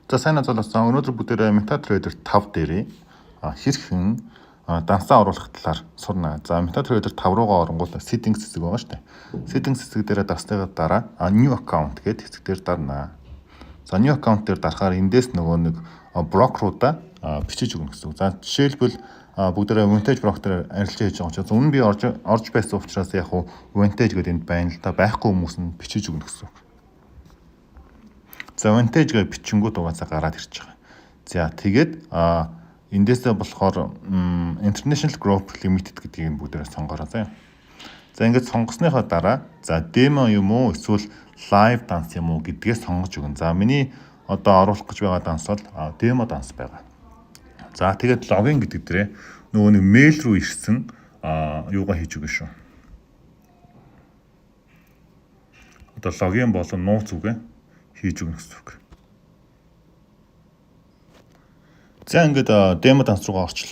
За сайн азуулсан өнөөдөр бүгдээрээ MetaTrader 5 дээрээ хэрхэн дансаа оруулах талаар сурна. За MetaTrader 5 руугаа оронгууд settings хэсэг байгаа шүү дээ. Settings хэсэг дээр дасныгаа дараа new account гэдэг хэсэг дээр дарна. За new account дээр дарахаар эндээс нөгөө нэг брокеруудаа бичиж өгнө гэсэн үг. За жишээлбэл бүгдээрээ Vintage broker арилжаа хийж байгаа учраас өмнө би орж байсан учраас яг уу Vintage гэдэг энд байна л да, байхгүй хүмүүс нь бичиж өгнө гэсэн үг. За Vintage гэж бичингүүд угаасаа гараад ирж байгаа. За тэгээд эндээсээ болохоор International Group Limited гэдгийг нь бүгдээрээ сонгороо заяа. За ингэж сонгосныхоо дараа за demo юм уу эсвэл live dance юм уу гэдгээ сонгож өгнө. За миний одоо оруулах гэж байгаа данс бол demo данс байгаа. За тэгээд логин гэдэг дээрээ нөгөө нэг мэйл рүү ирсэн юугаа хийж өгнө шүү. Одоо логин болон нууц үгээ хийж өгнө гэсэн үг. За ингээд демо данс руугаа орчлоо.